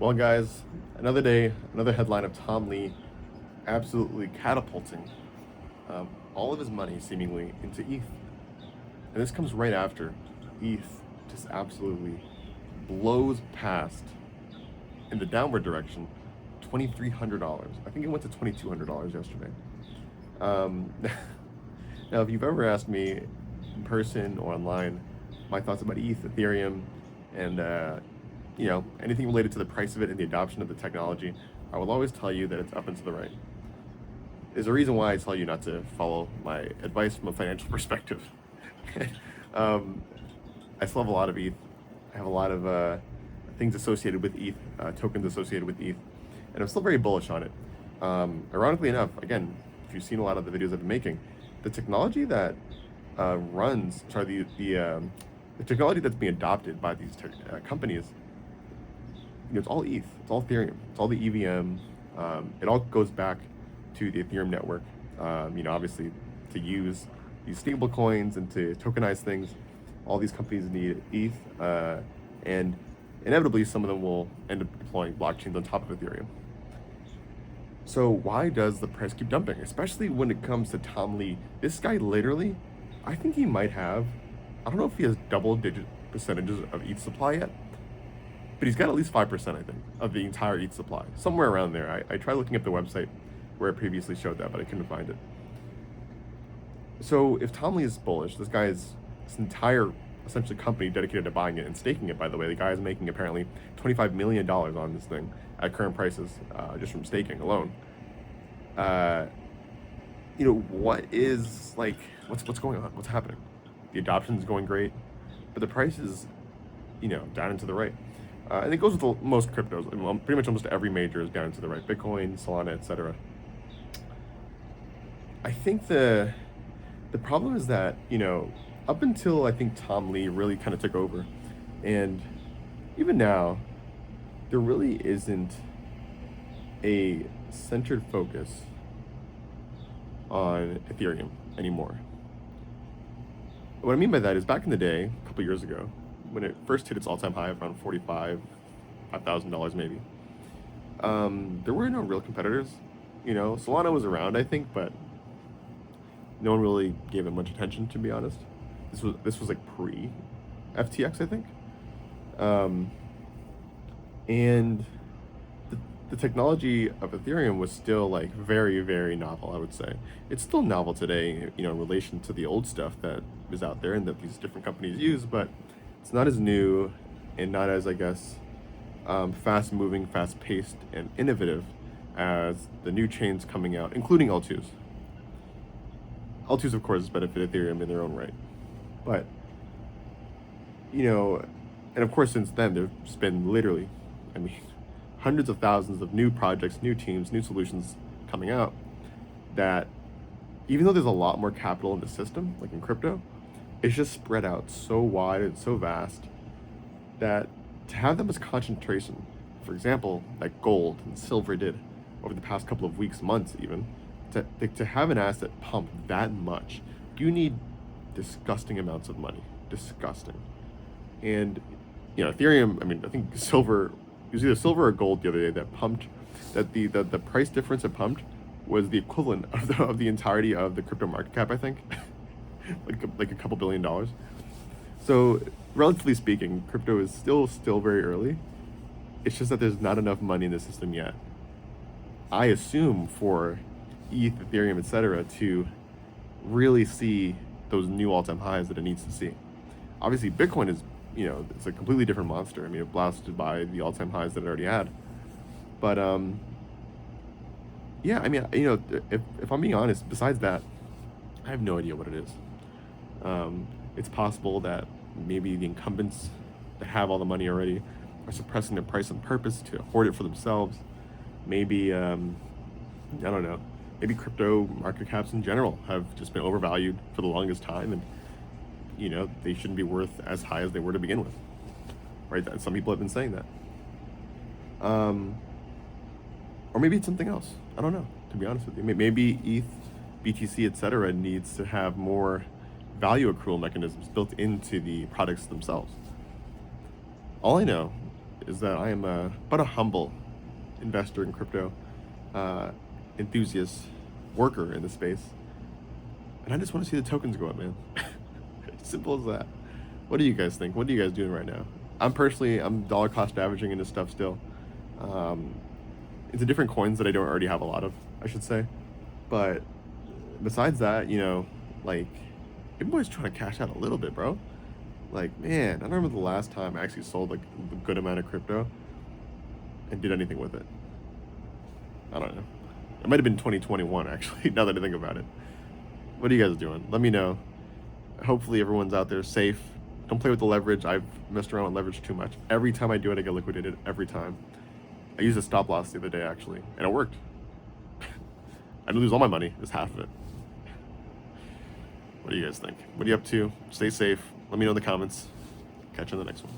Well, guys, another day, another headline of Tom Lee absolutely catapulting all of his money seemingly into ETH. And this comes right after ETH just absolutely blows past in the downward direction $2,300. I think it went to $2,200 yesterday. Now, if you've ever asked me in person or online my thoughts about ETH, Ethereum, and anything related to the price of it and the adoption of the technology, I will always tell you that it's up and to the right. There's a reason why I tell you not to follow my advice from a financial perspective. I still have a lot of ETH. I have a lot of things associated with ETH, tokens associated with ETH, and I'm still very bullish on it. Ironically enough, again, if you've seen a lot of the videos I've been making, the technology that the technology that's being adopted by these companies, it's all ETH, it's all Ethereum, it's all the EVM. It all goes back to the Ethereum network. Obviously, to use these stable coins and to tokenize things, all these companies need ETH, and inevitably some of them will end up deploying blockchains on top of Ethereum. So why does the price keep dumping, especially when it comes to Tom Lee? This guy literally, I think he might have, I don't know if he has double-digit percentages of ETH supply yet, but he's got at least 5%, I think, of the entire ETH supply, somewhere around there. I tried looking up the website where it previously showed that, but I couldn't find it. So if Tom Lee is bullish, this guy is this entire essentially company dedicated to buying it and staking it, by the way. The guy is making apparently $25 million on this thing at current prices, just from staking alone. What is, what's going on? What's happening? The adoption is going great, but the price is, down and to the right. And it goes with most cryptos. Pretty much almost every major is down and to the right. Bitcoin, Solana, etc. I think the problem is that, up until I think Tom Lee really kind of took over, and even now, there really isn't a centered focus on Ethereum anymore. What I mean by that is back in the day, a couple years ago, when it first hit its all-time high of around $5,000 maybe, there were no real competitors. Solana was around, I think, but no one really gave it much attention, to be honest. This was like pre-FTX, I think. And the technology of Ethereum was still like very, very novel, I would say. It's still novel today, in relation to the old stuff that is out there and that these different companies use, but it's not as new and not as, I guess, fast-moving, fast-paced, and innovative as the new chains coming out, including L2s. L2s, of course, benefit Ethereum in their own right. But, and of course, since then, there's been literally, hundreds of thousands of new projects, new teams, new solutions coming out that, even though there's a lot more capital in the system, like in crypto, it's just spread out so wide and so vast that to have them as concentration, for example, like gold and silver did over the past couple of weeks, months even, to have an asset pump that much, you need disgusting amounts of money. Disgusting. And, Ethereum, I think silver, it was either silver or gold the other day that pumped, that the price difference it pumped was the equivalent of the entirety of the crypto market cap, I think. like a couple $1 billion. So, relatively speaking, crypto is still very early. It's just that there's not enough money in the system yet, I assume, for ETH, Ethereum, etc., to really see those new all-time highs that it needs to see. Obviously, Bitcoin is, it's a completely different monster. It blasted by the all-time highs that it already had. But, if I'm being honest, besides that, I have no idea what it is. It's possible that maybe the incumbents that have all the money already are suppressing the price on purpose to hoard it for themselves. Maybe, I don't know, maybe crypto market caps in general have just been overvalued for the longest time, and, they shouldn't be worth as high as they were to begin with, right? Some people have been saying that. Or maybe it's something else. I don't know, to be honest with you. Maybe ETH, BTC, etc. needs to have more value accrual mechanisms built into the products themselves. All I know is that I am but a humble investor in crypto, enthusiast, worker in the space, and I just want to see the tokens go up, man. Simple as that. What do you guys think? What are you guys doing right now? I'm dollar cost averaging into stuff still. Into different coins that I don't already have a lot of, I should say. But besides that, like, everybody's trying to cash out a little bit, bro. Like, man, I don't remember the last time I actually sold like a good amount of crypto and did anything with it. I don't know. It might have been 2021, actually, now that I think about it. What are you guys doing? Let me know. Hopefully everyone's out there safe. Don't play with the leverage. I've messed around with leverage too much. Every time I do it, I get liquidated. Every time. I used a stop loss the other day, actually, and it worked. I didn't lose all my money. Just half of it. What do you guys think? What are you up to? Stay safe. Let me know in the comments. Catch you in the next one.